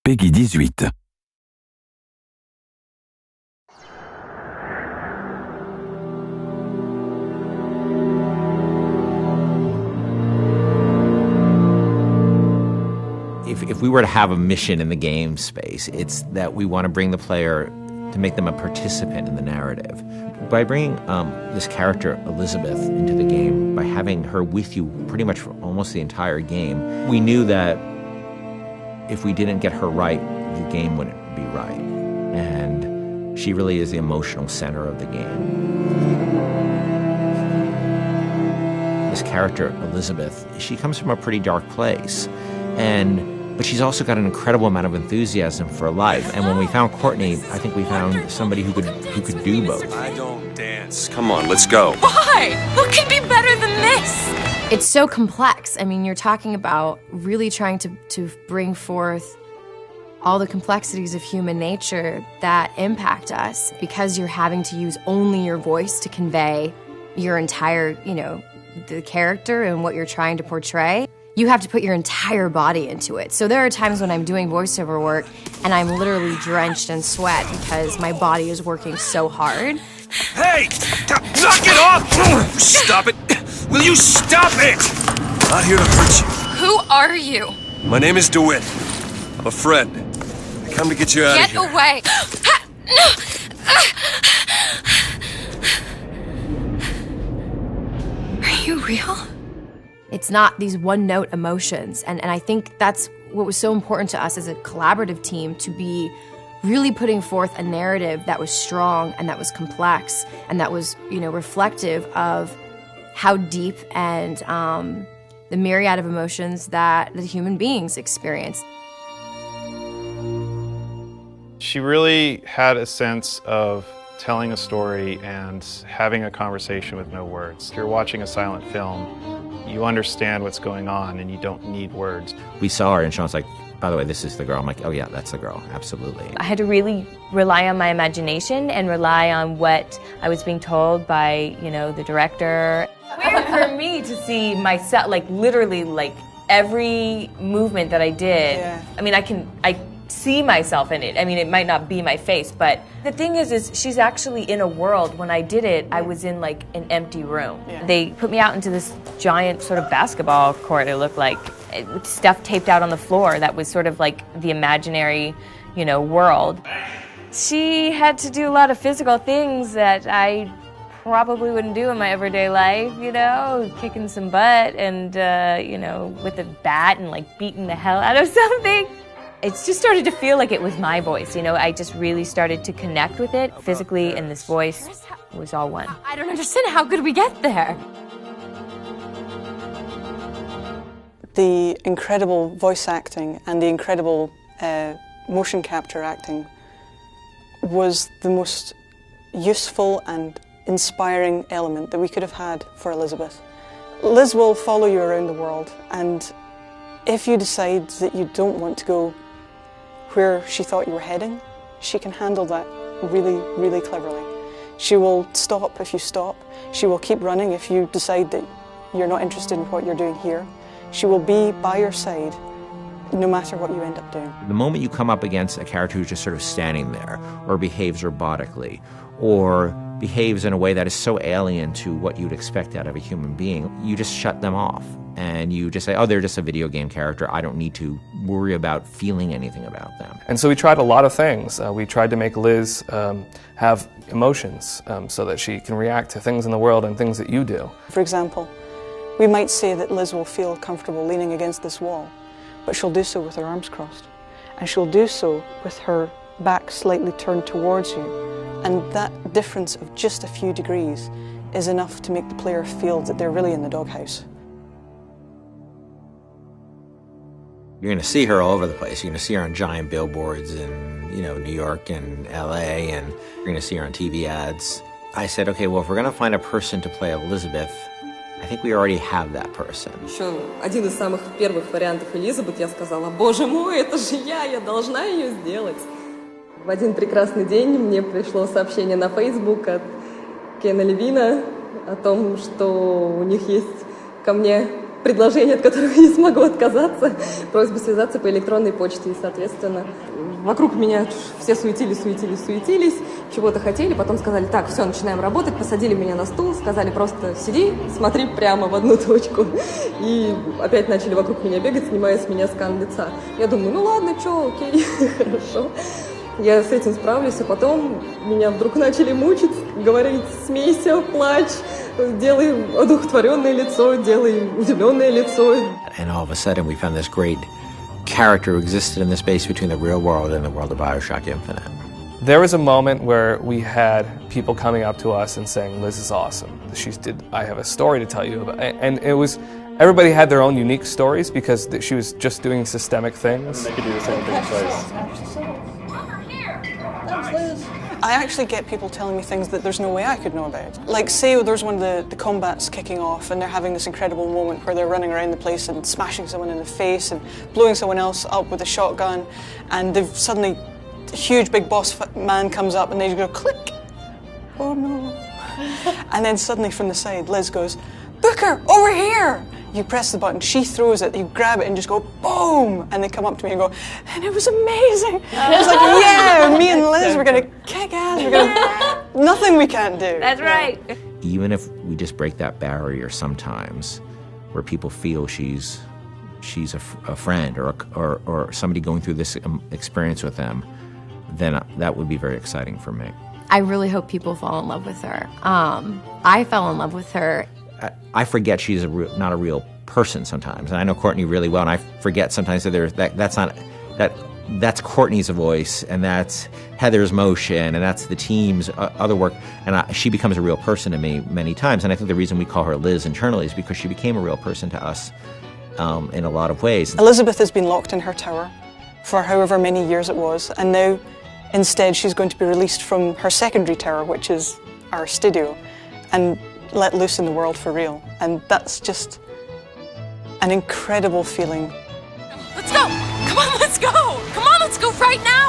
Peggy 18. If we were to have a mission in the game space, it's that we want to bring the player to make them a participant in the narrative. By bringing this character, Elizabeth, into the game, by having her with you pretty much for almost the entire game, we knew that if we didn't get her right, the game wouldn't be right. And she really is the emotional center of the game. This character, Elizabeth, she comes from a pretty dark place. But she's also got an incredible amount of enthusiasm for life. And when we found Courtney, I think we found somebody who could do both. I don't dance. Come on, let's go. Why? What could be better than this? It's so complex. I mean, you're talking about really trying to bring forth all the complexities of human nature that impact us because you're having to use only your voice to convey your entire, the character and what you're trying to portray. You have to put your entire body into it. So there are times when I'm doing voiceover work and I'm literally drenched in sweat because my body is working so hard. Hey! Knock it off! Stop it! Will you stop it? I'm not here to hurt you. Who are you? My name is DeWitt. I'm a friend. I come to get you out of here. Get away! Are you real? It's not these one-note emotions, and I think that's what was so important to us as a collaborative team, to be really putting forth a narrative that was strong and that was complex and that was, reflective of how deep and the myriad of emotions that human beings experience. She really had a sense of telling a story and having a conversation with no words. If you're watching a silent film, you understand what's going on and you don't need words. We saw her and Sean's like, by the way, this is the girl. I'm like, oh yeah, that's the girl, absolutely. I had to really rely on my imagination and rely on what I was being told by, the director. Weird for me to see myself, literally, every movement that I did. Yeah. I mean, I see myself in it. I mean, it might not be my face, but the thing is she's actually in a world. When I did it, I was in an empty room. Yeah. They put me out into this giant sort of basketball court, it looked like, with stuff taped out on the floor that was sort of like the imaginary, world. She had to do a lot of physical things that I probably wouldn't do in my everyday life, kicking some butt and, with a bat and beating the hell out of something. It just started to feel like it was my voice, I just really started to connect with it physically, and this voice was all one. I don't understand, how could we get there? The incredible voice acting and the incredible motion capture acting was the most useful and inspiring element that we could have had for Elizabeth. Liz will follow you around the world, and if you decide that you don't want to go where she thought you were heading, she can handle that really, really cleverly. She will stop if you stop. She will keep running if you decide that you're not interested in what you're doing here. She will be by your side no matter what you end up doing. The moment you come up against a character who's just sort of standing there, or behaves robotically, or behaves in a way that is so alien to what you'd expect out of a human being, you just shut them off. And you just say, oh, they're just a video game character. I don't need to worry about feeling anything about them. And so we tried a lot of things. We tried to make Liz have emotions so that she can react to things in the world and things that you do. For example, we might say that Liz will feel comfortable leaning against this wall, but she'll do so with her arms crossed. And she'll do so with her back slightly turned towards you. And that difference of just a few degrees is enough to make the player feel that they're really in the doghouse. You're going to see her all over the place. You're going to see her on giant billboards in, New York and LA, and you're going to see her on TV ads. I said, okay, well, if we're going to find a person to play Elizabeth, I think we already have that person. Еще один из самых первых вариантов Элизабет, я сказала, боже мой, это же я должна ее сделать. В один прекрасный день мне пришло сообщение на Facebook от Кена Левина о том, что у них есть ко мне предложение, от которого я не смогу отказаться, просьба связаться по электронной почте. И, соответственно, вокруг меня все суетились, чего-то хотели, потом сказали, так, все, начинаем работать, посадили меня на стул, сказали, просто сиди, смотри прямо в одну точку. И опять начали вокруг меня бегать, снимая с меня скан лица. Я думаю, ну ладно, что, окей, хорошо. Я с этим справлюсь, а потом меня вдруг начали мучить, говорить, смейся, плачь, делай одухотворенное лицо, делай удивленное лицо. And all of a sudden we found this great character who existed in the space between the real world and the world of BioShock Infinite. There was a moment where we had people coming up to us and saying, Liz is awesome. I have a story to tell you about. And it was, everybody had their own unique stories because she was just doing systemic things. They could do the same thing twice. I actually get people telling me things that there's no way I could know about. Like, say there's one of the combats kicking off and they're having this incredible moment where they're running around the place and smashing someone in the face and blowing someone else up with a shotgun, and they've suddenly, a huge big boss man comes up and they just go click. Oh no. And then suddenly from the side, Liz goes, Booker, over here! You press the button, she throws it, you grab it and just go boom! And they come up to me and go, and it was amazing! And I was like, yeah, me and Liz, we're gonna kick ass, nothing we can't do. That's right. Even if we just break that barrier sometimes, where people feel she's a friend or somebody going through this experience with them, then that would be very exciting for me. I really hope people fall in love with her. I fell in love with her. I forget she's not a real person sometimes, and I know Courtney really well, and I forget sometimes that that's Courtney's voice, and that's Heather's motion, and that's the team's other work, and she becomes a real person to me many times. And I think the reason we call her Liz internally is because she became a real person to us in a lot of ways. Elizabeth has been locked in her tower for however many years it was, and now instead she's going to be released from her secondary tower, which is our studio, and let loose in the world for real. And that's just an incredible feeling. Let's go! Come on, let's go! Come on, let's go right now!